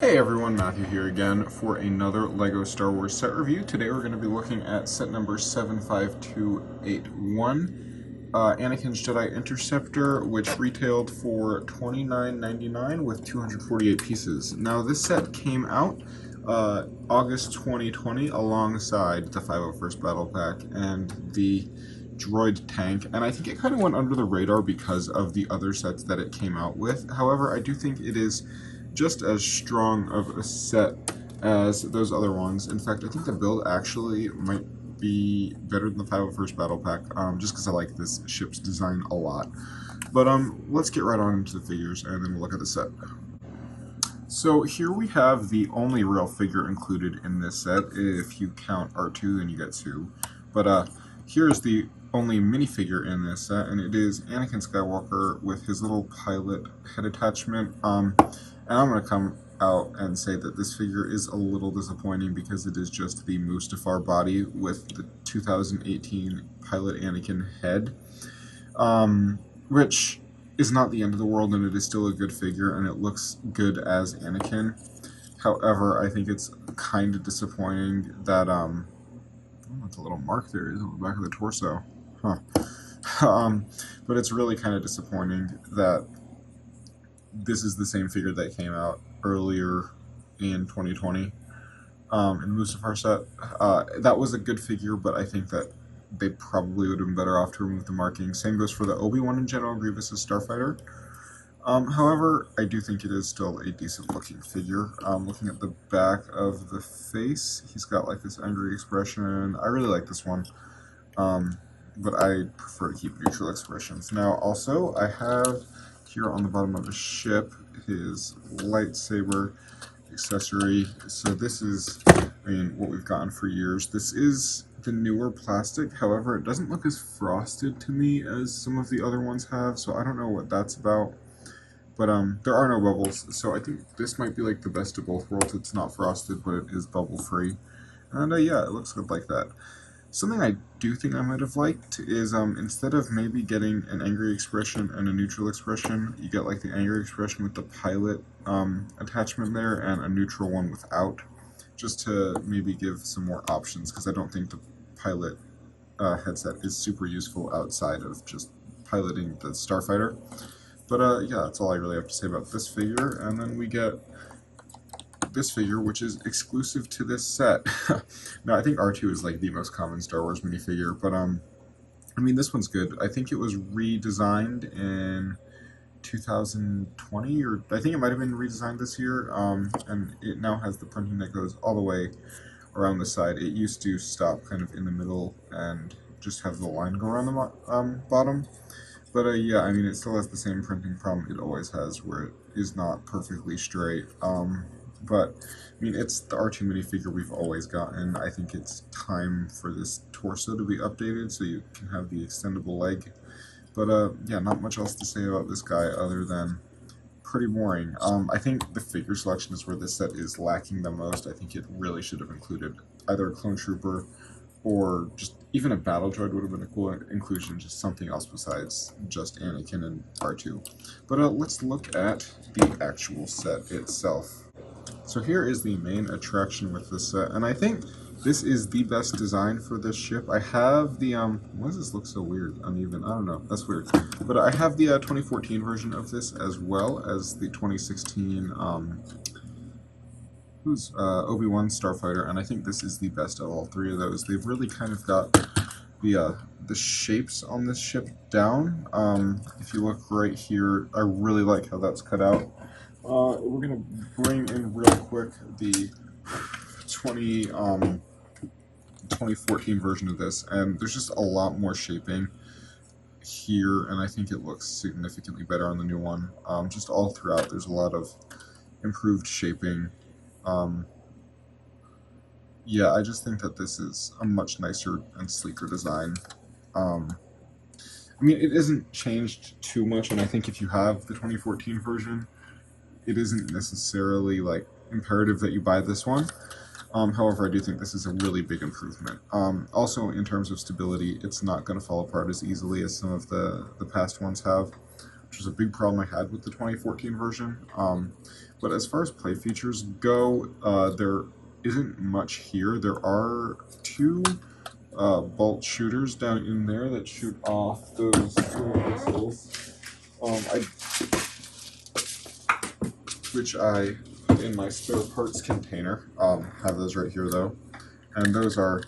Hey everyone, Matthew here again for another LEGO Star Wars set review. Today we're going to be looking at set number 75281, Anakin's Jedi Interceptor, which retailed for $29.99 with 248 pieces. Now this set came out August 2020 alongside the 501st Battle Pack and the droid tank, and I think it kind of went under the radar because of the other sets that it came out with. However, I do think it is just as strong of a set as those other ones. In fact, I think the build actually might be better than the 501st Battle Pack, just because I like this ship's design a lot. But let's get right on into the figures, and then we'll look at the set. So here we have the only real figure included in this set. If you count R2, then you get 2. But here's the only minifigure in this set, and it is Anakin Skywalker with his little pilot head attachment. And I'm going to come out and say that this figure is a little disappointing because it is just the Mustafar body with the 2018 pilot Anakin head, which is not the end of the world, and it is still a good figure, and it looks good as Anakin. However, I think it's kind of disappointing that, that's a little mark there on the back of the torso. Huh. But it's really kind of disappointing that this is the same figure that came out earlier in 2020 in Mustafar set. That was a good figure, but I think that they probably would have been better off to remove the marking. Same goes for the Obi-Wan and General Grievous' Starfighter. However, I do think it is still a decent looking figure. Looking at the back of the face, he's got like this angry expression. I really like this one, but I prefer to keep neutral expressions. Now also, I have here on the bottom of the ship his Lightsaber Accessory. So this is, what we've gotten for years. This is the newer plastic, however, it doesn't look as frosted to me as some of the other ones have, so I don't know what that's about. But there are no bubbles, so I think this might be like the best of both worlds. It's not frosted, but it is bubble free. And yeah, it looks good like that. Something I do think I might have liked is instead of maybe getting an angry expression and a neutral expression, you get like the angry expression with the pilot attachment there and a neutral one without, just to maybe give some more options, because I don't think the pilot headset is super useful outside of just piloting the Starfighter. But yeah, that's all I really have to say about this figure, and then we get this figure, which is exclusive to this set. Now, I think R2 is like the most common Star Wars minifigure, but I mean, this one's good. I think it was redesigned in 2020, or I think it might have been redesigned this year, and it now has the printing that goes all the way around the side. It used to stop kind of in the middle and just have the line go around the bottom. But yeah, I mean, it still has the same printing problem it always has, where it is not perfectly straight. But, I mean, it's the R2 minifigure we've always gotten. I think it's time for this torso to be updated so you can have the extendable leg. But, yeah, not much else to say about this guy other than pretty boring. I think the figure selection is where this set is lacking the most. I think it really should have included either a clone trooper or just even a battle droid would have been a cool inclusion, just something else besides just Anakin and R2. But let's look at the actual set itself. So here is the main attraction with this set, and I think this is the best design for this ship. I have the, why does this look so weird, uneven? I don't know, that's weird. But I have the 2014 version of this, as well as the 2016, Obi-Wan Starfighter, and I think this is the best of all three of those. They've really kind of got the shapes on this ship down. If you look right here, I really like how that's cut out. We're going to bring in real quick the 2014 version of this, and there's just a lot more shaping here, and I think it looks significantly better on the new one. Just all throughout, there's a lot of improved shaping. Yeah, I just think that this is a much nicer and sleeker design. I mean, it isn't changed too much, and I think if you have the 2014 version, it isn't necessarily like imperative that you buy this one. However, I do think this is a really big improvement. Also, in terms of stability, it's not going to fall apart as easily as some of the past ones have, which was a big problem I had with the 2014 version. But as far as play features go, there isn't much here. There are two bolt shooters down in there that shoot off those missiles, which I put in my spare parts container. Have those right here though, and those are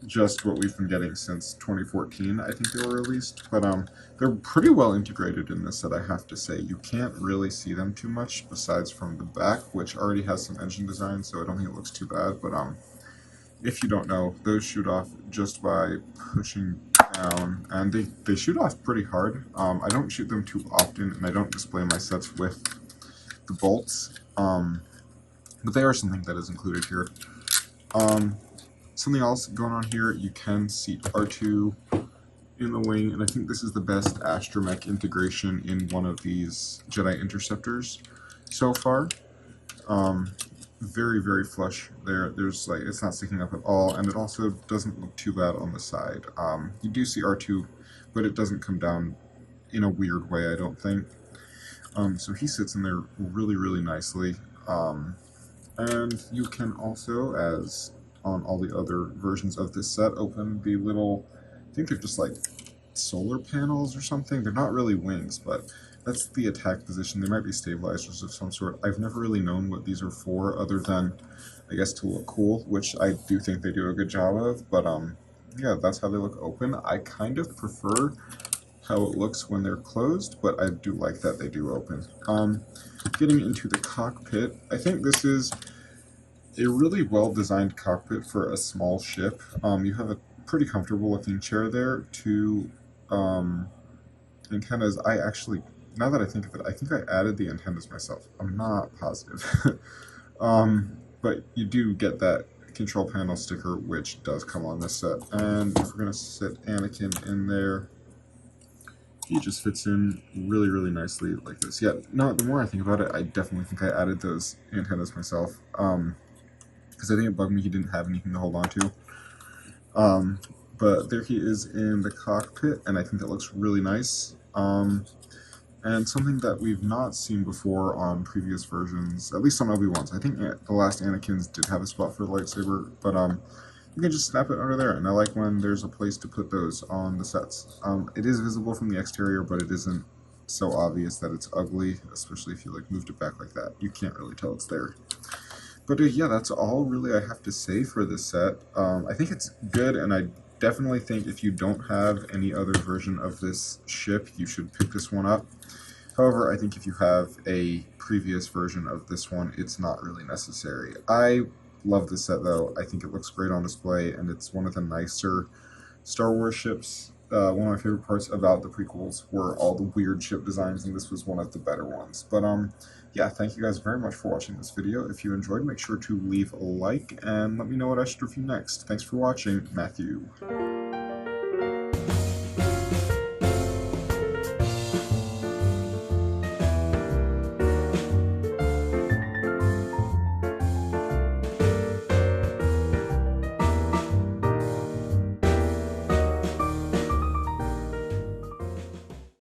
just what we've been getting since 2014, I think they were released, but they're pretty well integrated in this set, I have to say. You can't really see them too much besides from the back, which already has some engine design, so I don't think it looks too bad, but if you don't know, those shoot off just by pushing down, and they shoot off pretty hard. I don't shoot them too often, and I don't display my sets with the bolts, but they are something that is included here. Something else going on here, you can seat R2 in the wing, and I think this is the best astromech integration in one of these Jedi Interceptors so far. Very, very flush there. There's like, it's not sticking up at all, and it also doesn't look too bad on the side. You do see R2, but it doesn't come down in a weird way, I don't think. So he sits in there really, really nicely. And you can also, as on all the other versions of this set, open the little, I think they're just like solar panels or something. They're not really wings, but that's the attack position. They might be stabilizers of some sort. I've never really known what these are for, other than, I guess, to look cool, which I do think they do a good job of, but yeah, that's how they look open. I kind of prefer how it looks when they're closed, but I do like that they do open. Getting into the cockpit, I think this is a really well-designed cockpit for a small ship. You have a pretty comfortable looking chair there, two antennas. I actually, now that I think of it, I think I added the antennas myself. I'm not positive. But you do get that control panel sticker, which does come on this set. And if we're going to sit Anakin in there, he just fits in really, really nicely like this. Yeah, no, the more I think about it, I definitely think I added those antennas myself. Because I think it bugged me he didn't have anything to hold on to. But there he is in the cockpit, and I think that looks really nice. And something that we've not seen before on previous versions, at least on Obi-Wan's. I think the last Anakin's did have a spot for the lightsaber, but you can just snap it under there, and I like when there's a place to put those on the sets. It is visible from the exterior, but it isn't so obvious that it's ugly, especially if you like moved it back like that. You can't really tell it's there. But yeah, that's all really I have to say for this set. I think it's good, and I definitely think if you don't have any other version of this ship, you should pick this one up. However, I think if you have a previous version of this one, it's not really necessary. I love this set, though. I think it looks great on display, and it's one of the nicer Star Wars ships. One of my favorite parts about the prequels were all the weird ship designs, and this was one of the better ones. But yeah, thank you guys very much for watching this video. If you enjoyed, make sure to leave a like, and let me know what I should review next. Thanks for watching, Matthew.